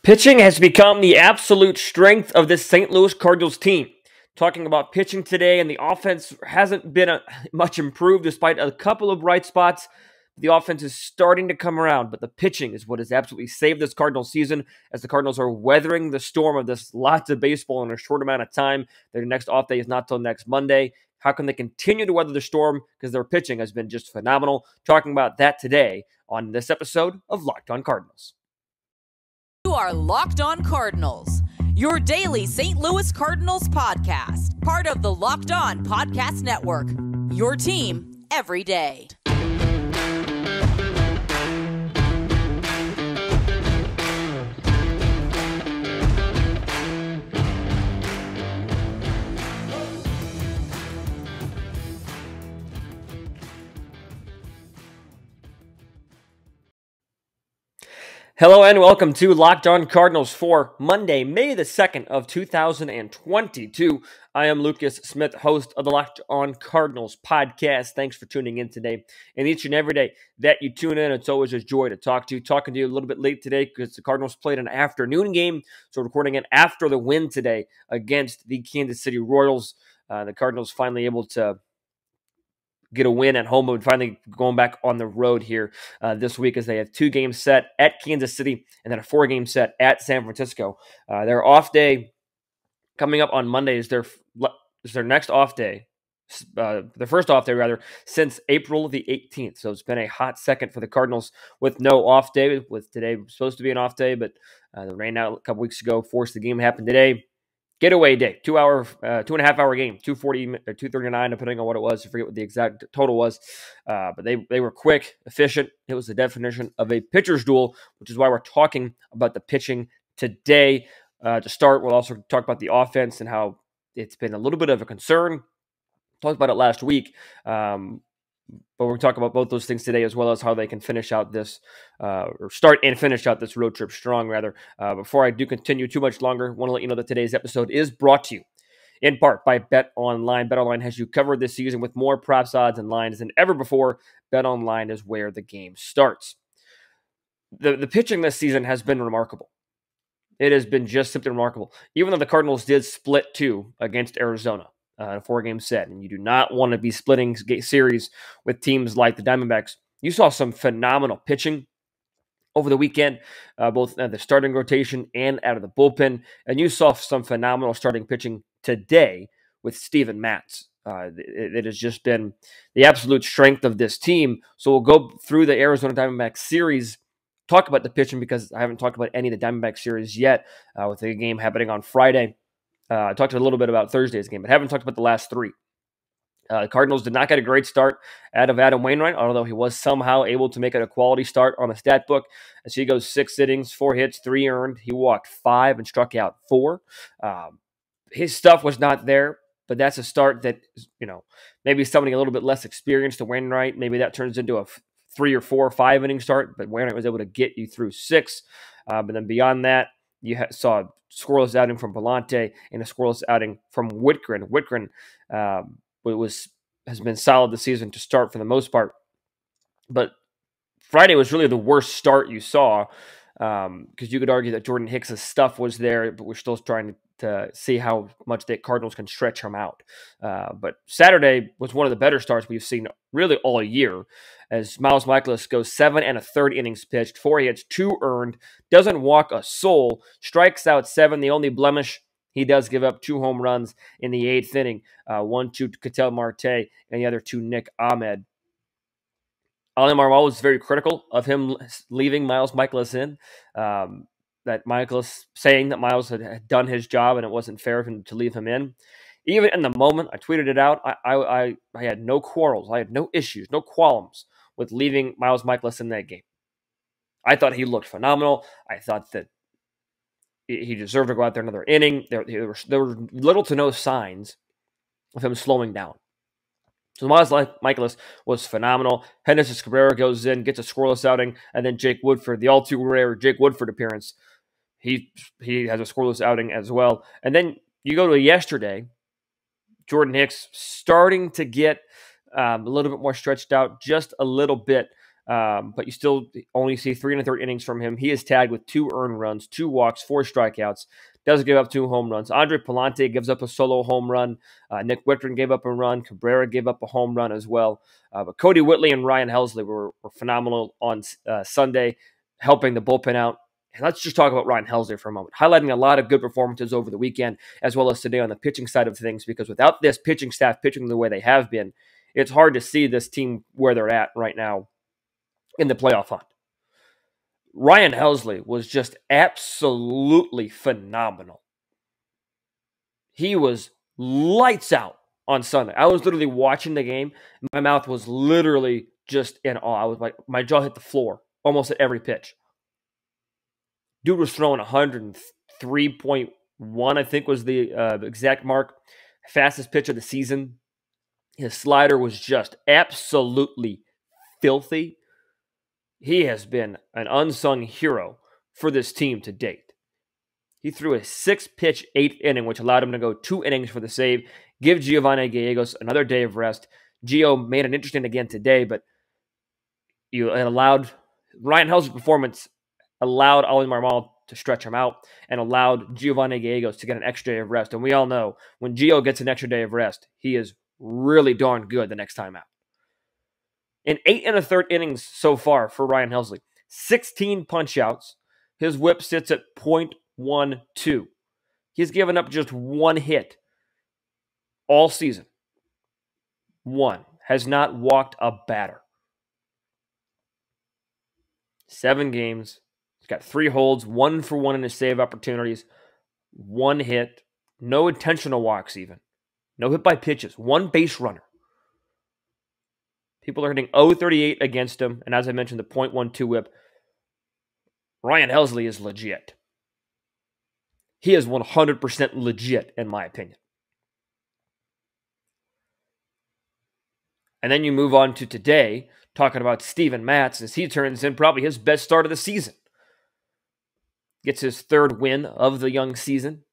Pitching has become the absolute strength of this St. Louis Cardinals team. Talking about pitching today, and the offense hasn't been much improved despite a couple of bright spots. The offense is starting to come around, but the pitching is what has absolutely saved this Cardinals season as the Cardinals are weathering the storm of this lots of baseball in a short amount of time. Their next off day is not till next Monday. How can they continue to weather the storm? Because their pitching has been just phenomenal. Talking about that today on this episode of Locked On Cardinals. You are Locked On Cardinals, your daily St. Louis Cardinals podcast, part of the Locked On Podcast Network, your team every day. Hello and welcome to Locked On Cardinals for Monday, May the 2nd of 2022. I am Lucas Smith, host of the Locked On Cardinals podcast. Thanks for tuning in today. And each and every day that you tune in, it's always a joy to talking to you a little bit late today because the Cardinals played an afternoon game. So recording it after the win today against the Kansas City Royals. The Cardinals finally able to get a win at home, but finally going back on the road here this week as they have 2 games set at Kansas City and then a 4-game set at San Francisco. Their off day coming up on Monday is their next off day, their first off day rather, since April the 18th. So it's been a hot second for the Cardinals with no off day, with today supposed to be an off day, but the rain out a couple weeks ago forced the game to happen today. Getaway day, 2.5 hour game, 2:40 or 2:39, depending on what it was. I forget what the exact total was, but they were quick, efficient. It was the definition of a pitcher's duel, which is why we're talking about the pitching today. To start, we'll also talk about the offense and how it's been a little bit of a concern. Talked about it last week, but we'll talk about both those things today, as well as how they can finish out this, or start and finish out this road trip strong, rather. Before I do continue too much longer, I want to let you know that today's episode is brought to you in part by BetOnline. BetOnline has you covered this season with more props, odds, and lines than ever before. BetOnline is where the game starts. The pitching this season has been remarkable. It has been just simply remarkable. Even though the Cardinals did split 2 against Arizona, a 4-game set, and you do not want to be splitting series with teams like the Diamondbacks. You saw some phenomenal pitching over the weekend, both at the starting rotation and out of the bullpen, and you saw some phenomenal starting pitching today with Steven Matz. It has just been the absolute strength of this team. So we'll go through the Arizona Diamondbacks series, talk about the pitching because I haven't talked about any of the Diamondbacks series yet, with the game happening on Friday. I talked a little bit about Thursday's game, but haven't talked about the last 3. The Cardinals did not get a great start out of Adam Wainwright, although he was somehow able to make it a quality start on the stat book. As he goes 6 innings, 4 hits, 3 earned. He walked 5 and struck out 4. His stuff was not there, but that's a start that, maybe somebody a little bit less experienced to Wainwright. Maybe that turns into a 3 or 4 or 5 inning start, but Wainwright was able to get you through 6. But then beyond that, you saw a scoreless outing from Vellante and a scoreless outing from Whitgren. Whitgren has been solid this season to start for the most part. But Friday was really the worst start you saw, because you could argue that Jordan Hicks' stuff was there, but we're still trying to see how much the Cardinals can stretch him out. But Saturday was one of the better starts we've seen really all year, as Michaelis goes 7 1/3 innings pitched, 4 hits, 2 earned, doesn't walk a soul, strikes out 7. The only blemish, he does give up 2 home runs in the 8th inning, 1 to Ketel Marte and the other 2 Nick Ahmed. Ali Marmol was very critical of him leaving Michaelis in. That Michaelis saying that Miles had done his job and it wasn't fair for him to leave him in. Even in the moment, I tweeted it out. I had no quarrels. I had no issues, no qualms with leaving Michaelis in that game. I thought he looked phenomenal. I thought that he deserved to go out there another inning. There were little to no signs of him slowing down. So Michaelis was phenomenal. Genesis Cabrera goes in, gets a scoreless outing, and then Jake Woodford, the all too rare Jake Woodford appearance, he has a scoreless outing as well. And then you go to yesterday, Jordan Hicks starting to get a little bit more stretched out, just a little bit. but you still only see 3 1/3 innings from him. He is tagged with 2 earned runs, 2 walks, 4 strikeouts. Does give up 2 home runs. Andre Palante gives up a solo home run. Nick Wittgren gave up a run. Cabrera gave up a home run as well. But Cody Whitley and Ryan Helsley were phenomenal on Sunday, helping the bullpen out. And let's just talk about Ryan Helsley for a moment, highlighting a lot of good performances over the weekend, as well as today on the pitching side of things, because without this pitching staff pitching the way they have been, it's hard to see this team where they're at right now in the playoff hunt. Ryan Helsley was just absolutely phenomenal. He was lights out on Sunday. I was literally watching the game. My mouth was literally just in awe. I was like, my jaw hit the floor almost at every pitch. Dude was throwing 103.1, I think was the exact mark. Fastest pitch of the season. His slider was just absolutely filthy. He has been an unsung hero for this team to date. He threw a 6-pitch 8th inning, which allowed him to go 2 innings for the save, give Giovanni Gallegos another day of rest. Gio made it interesting again today, but it allowed Ryan Helsley's performance allowed Oli Marmol to stretch him out and allowed Giovanni Gallegos to get an extra day of rest. And we all know when Gio gets an extra day of rest, he is really darn good the next time out. In 8 1/3 innings so far for Ryan Helsley, 16 punch-outs. His whip sits at .12. He's given up just 1 hit all season. 1. Has not walked a batter. 7 games. He's got 3 holds, 1 for 1 in his save opportunities, 1 hit, no intentional walks even. No hit by pitches, 1 base runner. People are hitting .038 against him, and as I mentioned, the .12 whip. Ryan Helsley is legit. He is 100% legit, in my opinion. And then you move on to today, talking about Steven Matz, as he turns in probably his best start of the season. Gets his 3rd win of the young season.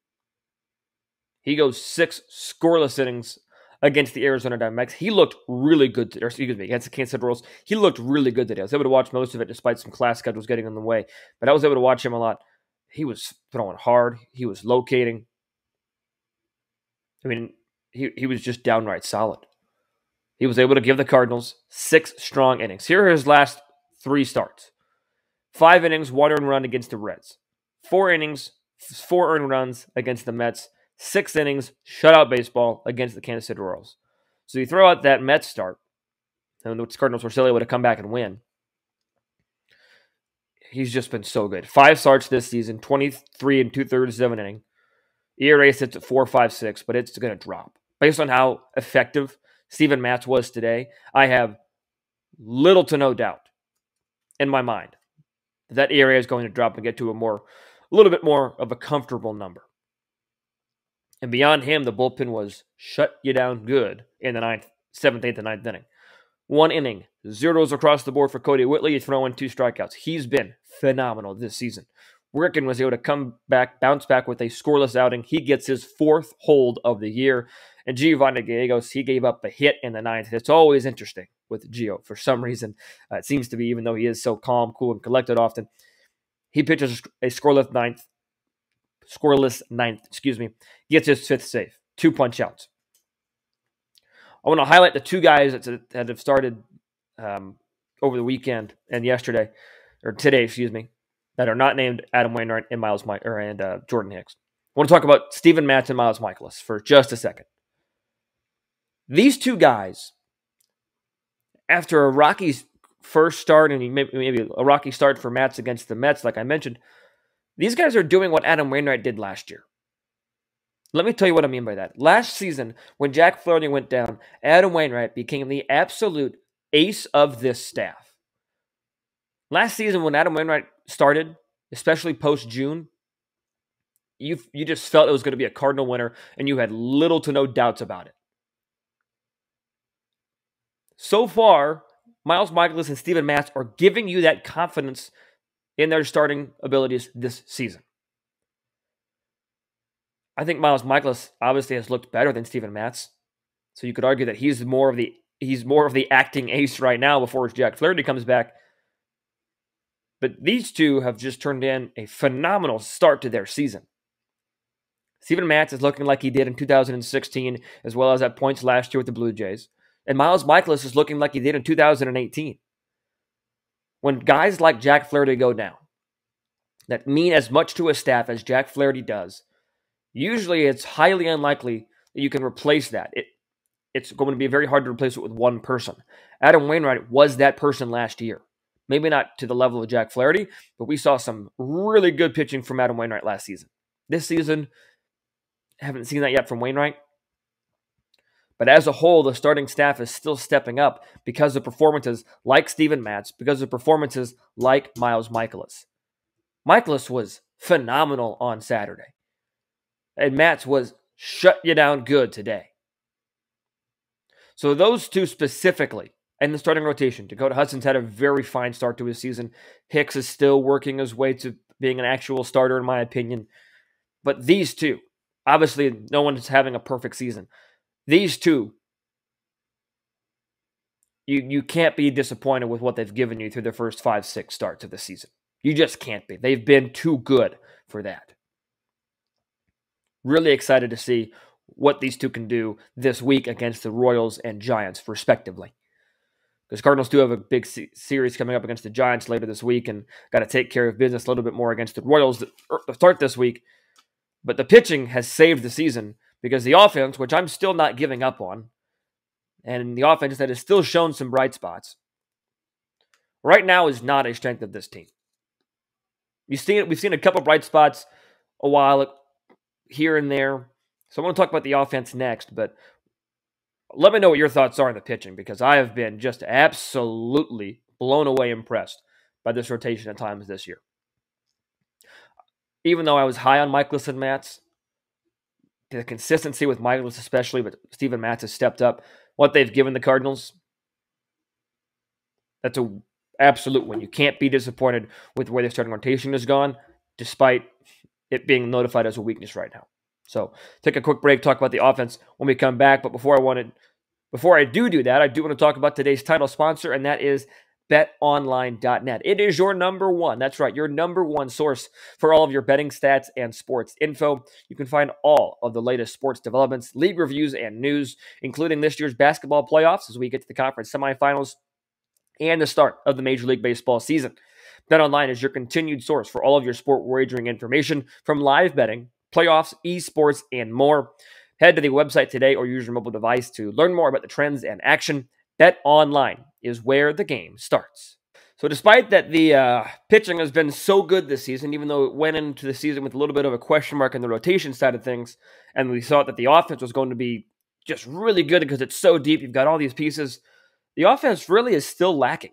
He goes 6 scoreless innings against the Arizona Diamondbacks. He looked really good today, against the Kansas City Royals. He looked really good today. I was able to watch most of it despite some class schedules getting in the way. But I was able to watch him a lot. He was throwing hard. He was locating. I mean, he was just downright solid. He was able to give the Cardinals 6 strong innings. Here are his last 3 starts. 5 innings, 1 earned run against the Reds. 4 innings, 4 earned runs against the Mets. 6 innings, shutout baseball against the Kansas City Royals. So you throw out that Mets start, and the Cardinals were still able to come back and win. He's just been so good. 5 starts this season, 23 2/3 of an inning. ERA sits at 4.56, but it's going to drop. Based on how effective Steven Matz was today, I have little to no doubt in my mind that ERA is going to drop and get to a little bit more of a comfortable number. And beyond him, the bullpen was shut you down good in the 7th, 8th, and 9th inning. 1 inning, 0s across the board for Cody Whitley. You throw in 2 strikeouts. He's been phenomenal this season. Ricken was able to bounce back with a scoreless outing. He gets his 4th hold of the year. And Giovanni Gallegos, he gave up a hit in the 9th. It's always interesting with Gio. For some reason, it seems to be, even though he is so calm, cool, and collected often, he pitches a scoreless ninth, gets his 5th save. 2 punch-outs. I want to highlight the 2 guys that have started over the weekend and today, that are not named Adam Wainwright and Jordan Hicks. I want to talk about Steven Matz and Miles Michaelis for just a second. These 2 guys, after a rocky first start and maybe a rocky start for Matz against the Mets, like I mentioned, these guys are doing what Adam Wainwright did last year. Let me tell you what I mean by that. Last season, when Jack Flaherty went down, Adam Wainwright became the absolute ace of this staff. Last season, when Adam Wainwright started, especially post-June, you just felt it was going to be a Cardinal winner, and you had little to no doubts about it. So far, Miles Michaelis and Steven Matz are giving you that confidence in their starting abilities this season. I think Miles Michaelis obviously has looked better than Steven Matz, so you could argue that he's more of the acting ace right now before Jack Flaherty comes back. But these two have just turned in a phenomenal start to their season. Steven Matz is looking like he did in 2016, as well as at points last year with the Blue Jays. And Michaelis is looking like he did in 2018. When guys like Jack Flaherty go down, that mean as much to a staff as Jack Flaherty does, usually it's highly unlikely that you can replace that. It's going to be very hard to replace it with one person. Adam Wainwright was that person last year. Maybe not to the level of Jack Flaherty, but we saw some really good pitching from Adam Wainwright last season. This season, haven't seen that yet from Wainwright. But as a whole, the starting staff is still stepping up because of performances like Steven Matz, because of performances like Michaelis. Michaelis was phenomenal on Saturday. And Matz was shut you down good today. So those two specifically, and the starting rotation, Dakota Hudson's had a very fine start to his season. Hicks is still working his way to being an actual starter, in my opinion. But these two, obviously no one is having a perfect season. These two, you can't be disappointed with what they've given you through their first 5-6 starts of the season. You just can't be. They've been too good for that. Really excited to see what these two can do this week against the Royals and Giants, respectively. Because Cardinals do have a big series coming up against the Giants later this week and got to take care of business a little bit more against the Royals to start this week. But the pitching has saved the season because the offense, which I'm still not giving up on, and the offense that has still shown some bright spots, right now is not a strength of this team. We've seen a couple bright spots a while here and there. So I want to talk about the offense next, but let me know what your thoughts are on the pitching, because I have been just absolutely blown away impressed by this rotation at times this year. Even though I was high on Michaelis and Matz, the consistency with Michaelis especially, but Steven Matz has stepped up. What they've given the Cardinals, that's an absolute win. You can't be disappointed with where their starting rotation has gone, despite it being notified as a weakness right now. So take a quick break, talk about the offense when we come back. But before I do that, I do want to talk about today's title sponsor, and that is BetOnline.net. It is your number one. That's right, your number one source for all of your betting stats and sports info. You can find all of the latest sports developments, league reviews, and news, including this year's basketball playoffs as we get to the conference semifinals and the start of the Major League Baseball season. BetOnline is your continued source for all of your sport wagering information, from live betting, playoffs, esports, and more. Head to the website today or use your mobile device to learn more about the trends and action. BetOnline is where the game starts. So despite that the pitching has been so good this season, even though it went into the season with a little bit of a question mark on the rotation side of things, and we thought that the offense was going to be just really good because it's so deep, you've got all these pieces, the offense really is still lacking.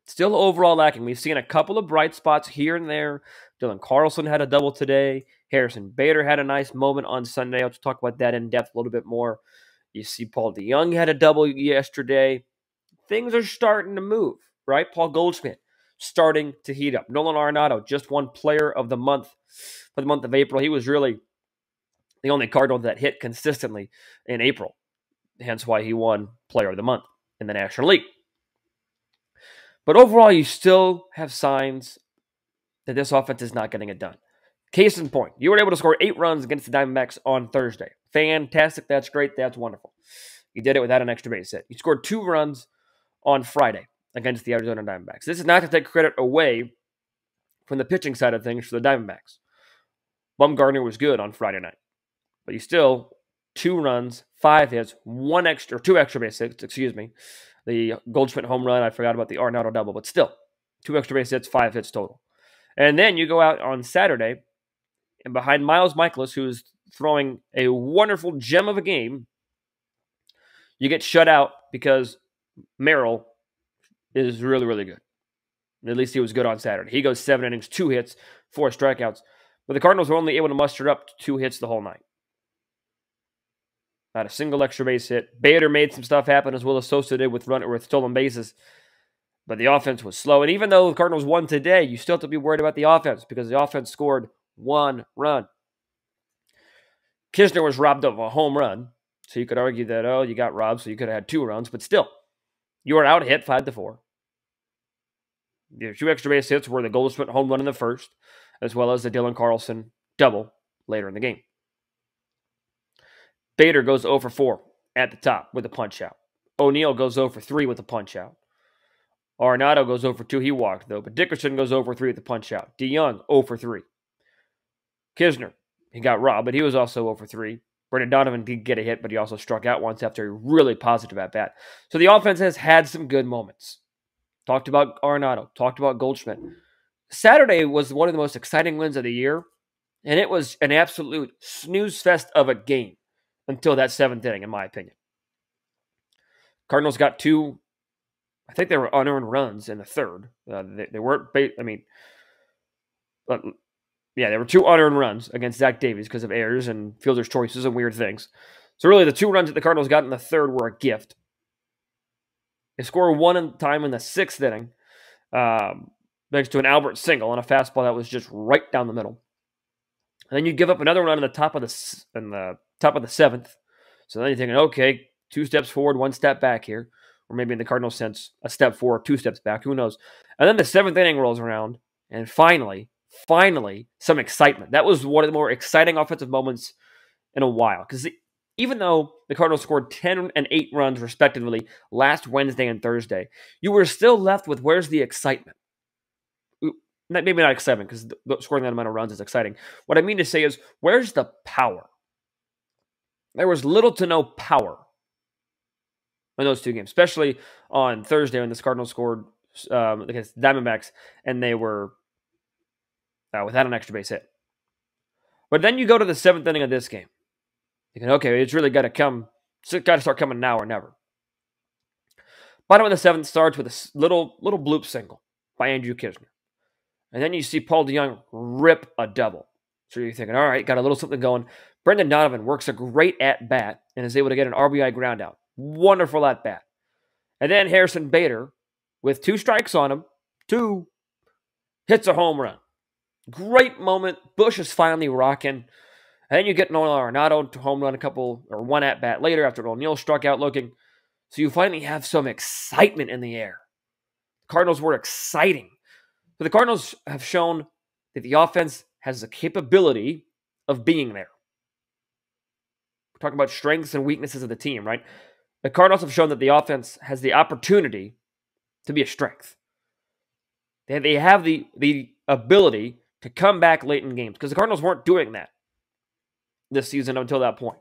Still overall lacking. We've seen a couple of bright spots here and there. Dylan Carlson had a double today. Harrison Bader had a nice moment on Sunday. I'll talk about that in depth a little bit more. You see Paul DeYoung had a double yesterday. Things are starting to move, right? Paul Goldschmidt starting to heat up. Nolan Arenado just won Player of the Month for the month of April. He was really the only Cardinal that hit consistently in April. Hence why he won Player of the Month in the National League. But overall, you still have signs that this offense is not getting it done. Case in point, you were able to score 8 runs against the Diamondbacks on Thursday. Fantastic. That's great. That's wonderful. You did it without an extra base hit. You scored 2 runs on Friday against the Arizona Diamondbacks. This is not to take credit away from the pitching side of things for the Diamondbacks. Bumgarner was good on Friday night. But you still, 2 runs, 5 hits, 2 extra base hits, The Goldschmidt home run, I forgot about the Arenado double, but still, 2 extra base hits, 5 hits total. And then you go out on Saturday, and behind Michaelis, who's throwing a wonderful gem of a game, you get shut out because Merrill is really, really good. At least he was good on Saturday. He goes 7 innings, 2 hits, 4 strikeouts. But the Cardinals were only able to muster up 2 hits the whole night. Not a single extra base hit. Bader made some stuff happen, as well as Sosa did with stolen bases. But the offense was slow. And even though the Cardinals won today, you still have to be worried about the offense because the offense scored 1 run. Kisner was robbed of a home run. So you could argue that, you got robbed, so you could have had 2 runs. But still, you were out hit 5-4. The 2 extra base hits were the Goldschmidt home run in the first, as well as the Dylan Carlson double later in the game. Bader goes 0 for 4 at the top with a punch-out. O'Neill goes 0 for 3 with a punch-out. Arenado goes 0 for 2. He walked, though. But Dickerson goes 0 for 3 with the punch-out. DeYoung, 0 for 3. Kisner, he got robbed, but he was also 0 for 3. Brendan Donovan did get a hit, but he also struck out once after a really positive at-bat. So the offense has had some good moments. Talked about Arenado. Talked about Goldschmidt. Saturday was one of the most exciting wins of the year, and it was an absolute snooze fest of a game until that 7th inning, in my opinion. Cardinals got 2, I think they were unearned runs in the third. They weren't, there were 2 unearned runs against Zach Davies because of errors and fielder's choices and weird things. So really, the 2 runs that the Cardinals got in the third were a gift. They scored 1 time in the 6th inning, thanks to an Albert single on a fastball that was just right down the middle. And then you give up another run in the top of the 7th. So then you're thinking, okay, 2 steps forward, 1 step back here. Or maybe in the Cardinals sense, a step forward, 2 steps back. Who knows? And then the 7th inning rolls around, and finally, some excitement. That was one of the more exciting offensive moments in a while. Because even though the Cardinals scored 10 and 8 runs, respectively, last Wednesday and Thursday, you were still left with where's the excitement? Maybe not excitement, because scoring that amount of runs is exciting. What I mean to say is, where's the power? There was little to no power in those 2 games, especially on Thursday when the Cardinals scored against Diamondbacks, and they were without an extra base hit. But then you go to the 7th inning of this game. Thinking, okay, it's really got to start coming now or never. Bottom of the 7th starts with a little bloop single by Andrew Kisner. And then you see Paul DeYoung rip a double. So you're thinking, all right, got a little something going. Brendan Donovan works a great at-bat and is able to get an RBI ground out. Wonderful at-bat. And then Harrison Bader, with 2 strikes on him, hits a home run. Great moment. Bush is finally rocking. And then you get Nolan Arenado to home run 1 at-bat later after O'Neill struck out looking. So you finally have some excitement in the air. The Cardinals were exciting. But the Cardinals have shown that the offense has the capability of being there. We're talking about strengths and weaknesses of the team, right? The Cardinals have shown that the offense has the opportunity to be a strength. They have the ability to come back late in games because the Cardinals weren't doing that this season until that point.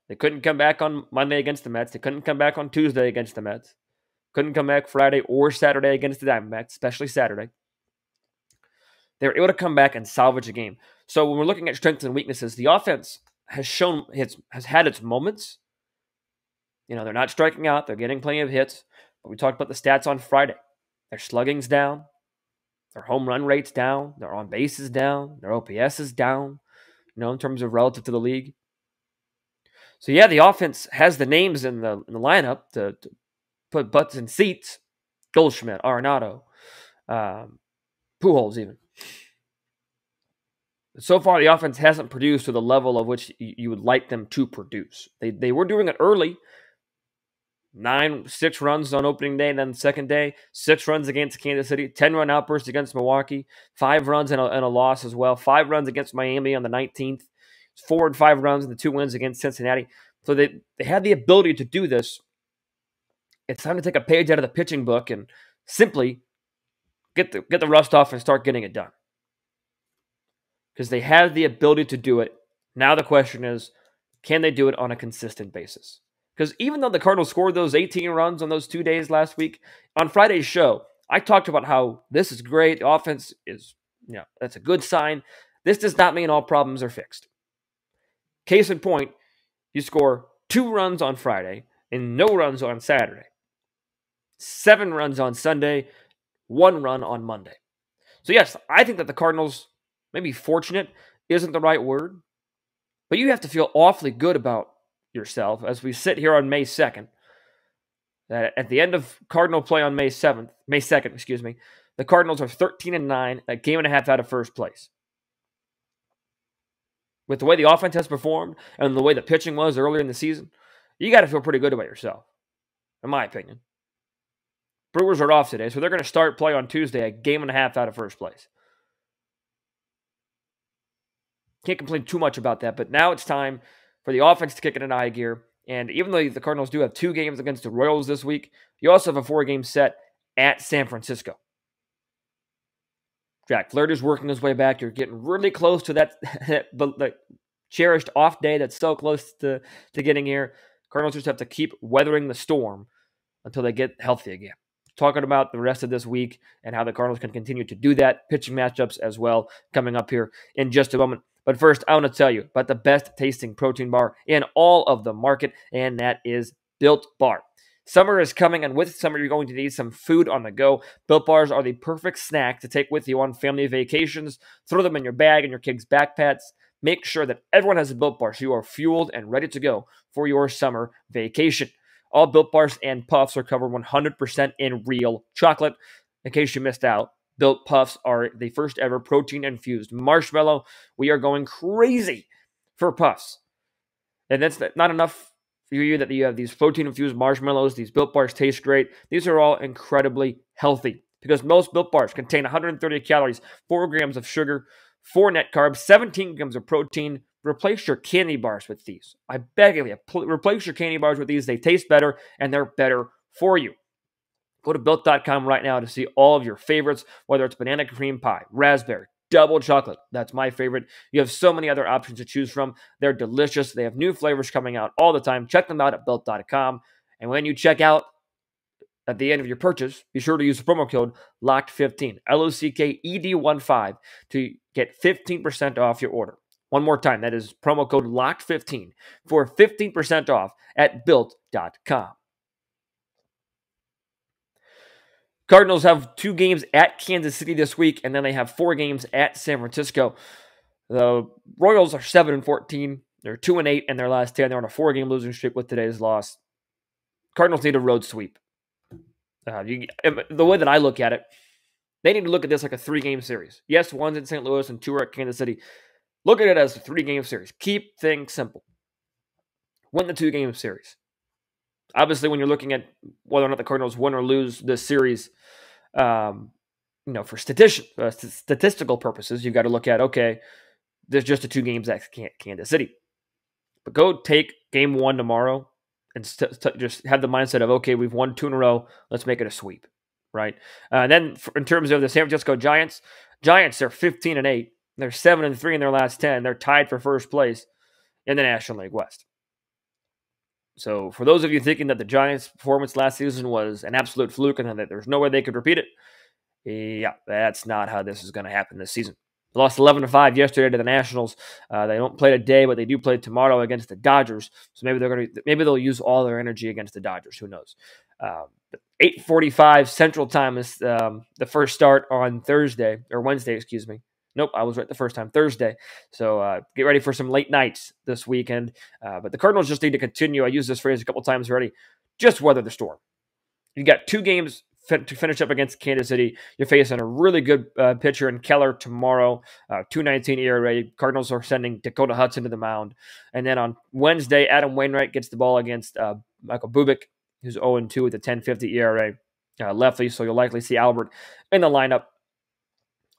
They couldn't come back on Monday against the Mets. They couldn't come back on Tuesday against the Mets. Couldn't come back Friday or Saturday against the Diamondbacks, especially Saturday. They were able to come back and salvage a game. So when we're looking at strengths and weaknesses, the offense has had its moments. You know, they're not striking out. They're getting plenty of hits. But we talked about the stats on Friday. Their slugging's down. Their home run rate's down. Their on base is down. Their OPS is down, in terms of relative to the league. So, yeah, the offense has the names in the lineup to put butts in seats. Goldschmidt, Arenado, Pujols even. But so far, the offense hasn't produced to the level of which you would like them to produce. They were doing it early. 6 runs on opening day, and then the second day, 6 runs against Kansas City, 10-run outburst against Milwaukee, 5 runs and a loss as well, 5 runs against Miami on the 19th, 4 and 5 runs in the 2 wins against Cincinnati. So they had the ability to do this. It's time to take a page out of the pitching book and simply get the rust off and start getting it done. Because they have the ability to do it. Now the question is, can they do it on a consistent basis? Because even though the Cardinals scored those 18 runs on those 2 days last week, on Friday's show, I talked about how this is great. The offense is, that's a good sign. This does not mean all problems are fixed. Case in point, you score 2 runs on Friday and no runs on Saturday. 7 runs on Sunday, 1 run on Monday. So yes, I think that the Cardinals, maybe fortunate isn't the right word, but you have to feel awfully good about yourself as we sit here on May 2nd, that at the end of Cardinal play on May 2nd, the Cardinals are 13-9, a game and a half out of first place. With the way the offense has performed and the way the pitching was earlier in the season, you got to feel pretty good about yourself, in my opinion. Brewers are off today, so they're going to start play on Tuesday a game and a half out of first place. Can't complain too much about that, but now it's time for the offense to kick it in high gear. And even though the Cardinals do have 2 games against the Royals this week, you also have a 4-game set at San Francisco. Jack Flaherty's working his way back. You're getting really close to that the cherished off day that's so close to getting here. Cardinals just have to keep weathering the storm until they get healthy again. Talking about the rest of this week and how the Cardinals can continue to do that. Pitching matchups as well coming up here in just a moment. But first, I want to tell you about the best tasting protein bar in all of the market, and that is Built Bar. Summer is coming, and with summer, you're going to need some food on the go. Built Bars are the perfect snack to take with you on family vacations. Throw them in your bag and your kids' backpacks. Make sure that everyone has a Built Bar so you are fueled and ready to go for your summer vacation. All Built Bars and Puffs are covered 100% in real chocolate. In case you missed out, Built Puffs are the first ever protein-infused marshmallow. We are going crazy for Puffs. And that's not enough for you that you have these protein-infused marshmallows. These Built Bars taste great. These are all incredibly healthy because most Built Bars contain 130 calories, 4 grams of sugar, 4 net carbs, 17 grams of protein. Replace your candy bars with these. I beg of you, replace your candy bars with these. They taste better, and they're better for you. Go to Built.com right now to see all of your favorites, whether it's banana cream pie, raspberry, double chocolate. That's my favorite. You have so many other options to choose from. They're delicious. They have new flavors coming out all the time. Check them out at Built.com. And when you check out at the end of your purchase, be sure to use the promo code LOCKED15, LOCKED15, to get 15% off your order. One more time, that is promo code LOCKED15 for 15% off at Built.com. Cardinals have 2 games at Kansas City this week, and then they have 4 games at San Francisco. The Royals are 7-14. They're 2-8 in their last 10. They're on a 4-game losing streak with today's loss. Cardinals need a road sweep. The way that I look at it, they need to look at this like a 3-game series. Yes, one's in St. Louis and 2 are at Kansas City. Look at it as a 3-game series. Keep things simple. Win the 2-game series. Obviously, when you're looking at whether or not the Cardinals win or lose this series, for statistical purposes, you've got to look at, okay, there's just the 2 games at Kansas City. But go take game 1 tomorrow and just have the mindset of, okay, we've won 2 in a row. Let's make it a sweep, right? And then in terms of the San Francisco Giants, they're 15-8. They're 7-3 in their last 10. They're tied for first place in the National League West. So for those of you thinking that the Giants' performance last season was an absolute fluke and that there's no way they could repeat it, yeah, that's not how this is going to happen this season. They lost 11-5 yesterday to the Nationals. They don't play today, but they do play tomorrow against the Dodgers. So maybe they'll use all their energy against the Dodgers. Who knows? 8:45 Central Time is the first start on Wednesday, excuse me. Nope, I was right the first time, Thursday. So get ready for some late nights this weekend. But the Cardinals just need to continue. I used this phrase a couple times already. Just weather the storm. You got 2 games to finish up against Kansas City. You're facing a really good pitcher in Keller tomorrow. 2.19 ERA. Cardinals are sending Dakota Hudson to the mound. And then on Wednesday, Adam Wainwright gets the ball against Michael Bubic, who's 0-2 with a 10.50 ERA. Lefty, so you'll likely see Albert in the lineup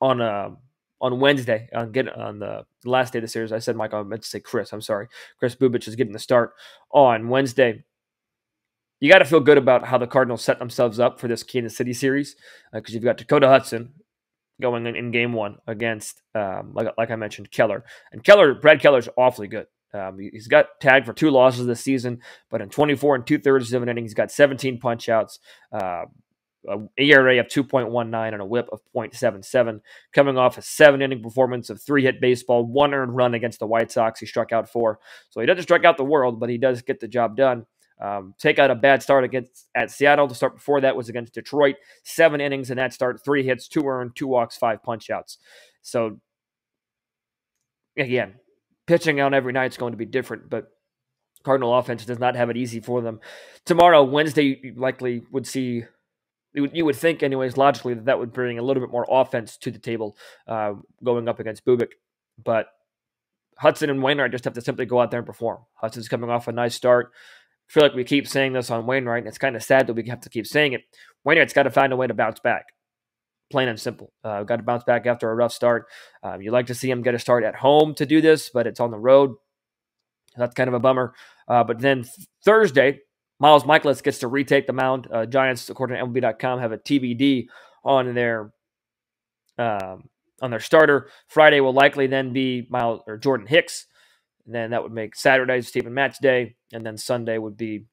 on Wednesday, on the last day of the series. I said Michael, I meant to say Chris. I'm sorry. Chris Bubic is getting the start on Wednesday. You got to feel good about how the Cardinals set themselves up for this Kansas City series because you've got Dakota Hudson going in game 1 against, like I mentioned, Keller. And Brad Keller's awfully good. He's got tagged for 2 losses this season, but in 24 2/3 of an inning, he's got 17 punch-outs, an ERA of 2.19 and a whip of 0.77, coming off a 7-inning performance of 3-hit baseball, 1 earned run against the White Sox. He struck out 4. So he doesn't strike out the world, but he does get the job done. Take out a bad start at Seattle. The start before that was against Detroit. 7 innings in that start, 3 hits, 2 earned, 2 walks, 5 punch-outs. So, again, pitching out every night is going to be different, but Cardinal offense does not have it easy for them. Tomorrow, Wednesday, you likely would see... You would think, anyways, logically, that would bring a little bit more offense to the table going up against Bubic. But Hudson and Wainwright just have to simply go out there and perform. Hudson's coming off a nice start. feel like we keep saying this on Wainwright, and it's kind of sad that we have to keep saying it. Wainwright's got to find a way to bounce back. Plain and simple. Got to bounce back after a rough start. You'd like to see him get a start at home to do this, but it's on the road. That's kind of a bummer. But then Thursday, Michaelis gets to retake the mound. Giants, according to MLB.com, have a TBD on their starter. Friday will likely then be Jordan Hicks. And then that would make Saturday Stephen Matz Day, and then Sunday would be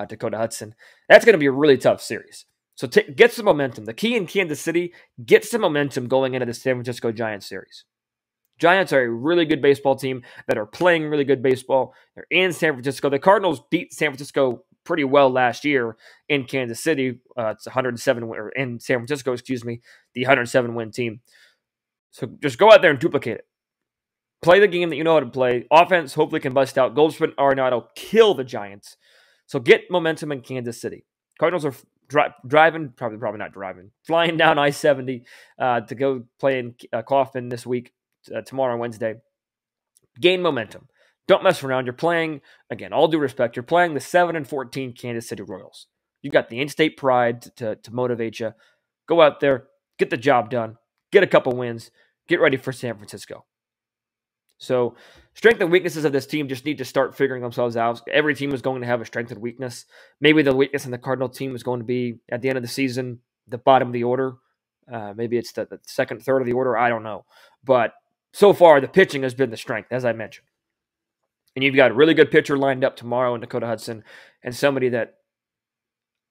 Dakota Hudson. That's going to be a really tough series. So get some momentum. The key in Kansas City, get some momentum going into the San Francisco Giants series. Giants are a really good baseball team that are playing really good baseball. They're in San Francisco. The Cardinals beat San Francisco pretty well last year in Kansas City. It's 107 win, or in San Francisco, the 107-win team. So just go out there and duplicate it. Play the game that you know how to play. Offense hopefully can bust out. Goldschmidt, Arenado kill the Giants. So get momentum in Kansas City. Cardinals are probably not driving, flying down I-70 to go play in Kaufman this week, tomorrow, Wednesday. Gain momentum. Don't mess around. You're playing, again, all due respect, you're playing the 7-14 Kansas City Royals. You got the in-state pride to motivate you. Go out there, get the job done, get a couple wins, get ready for San Francisco. So strength and weaknesses of this team just need to start figuring themselves out. Every team is going to have a strength and weakness. Maybe the weakness in the Cardinal team is going to be, at the end of the season, the bottom of the order. Maybe it's the second, third of the order. I don't know. But so far, the pitching has been the strength, as I mentioned. And you've got a really good pitcher lined up tomorrow in Dakota Hudson, and somebody that,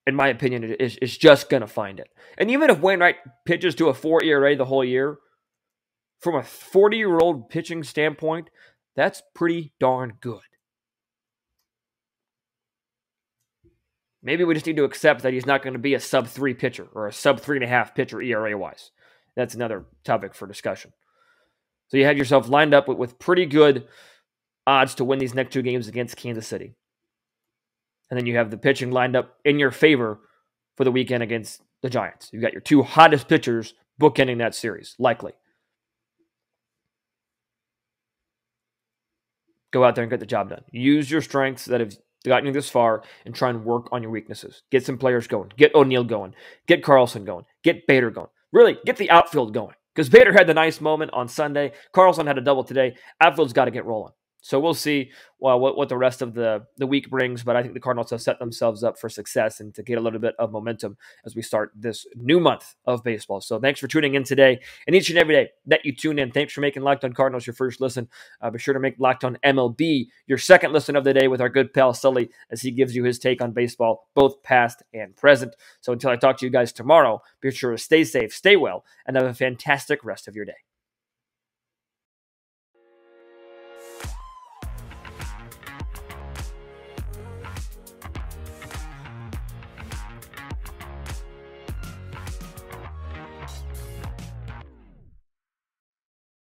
in my opinion, is just going to find it. And even if Wainwright pitches to a 4 ERA the whole year, from a 40-year-old pitching standpoint, that's pretty darn good. Maybe we just need to accept that he's not going to be a sub-3 pitcher or a sub-3.5 pitcher ERA-wise. That's another topic for discussion. So you have yourself lined up with pretty good odds to win these next two games against Kansas City. And then you have the pitching lined up in your favor for the weekend against the Giants. You've got your two hottest pitchers bookending that series, likely. Go out there and get the job done. Use your strengths that have gotten you this far and try and work on your weaknesses. Get some players going. Get O'Neill going. Get Carlson going. Get Bader going. Really, get the outfield going. Because Bader had the nice moment on Sunday. Carlson had a double today. Outfield's got to get rolling. So we'll see what the rest of the week brings, but I think the Cardinals have set themselves up for success and to get a little bit of momentum as we start this new month of baseball. So thanks for tuning in today, and each and every day that you tune in. Thanks for making Locked On Cardinals your first listen. Be sure to make Locked On MLB your second listen of the day with our good pal Sully as he gives you his take on baseball, both past and present. So until I talk to you guys tomorrow, be sure to stay safe, stay well, and have a fantastic rest of your day.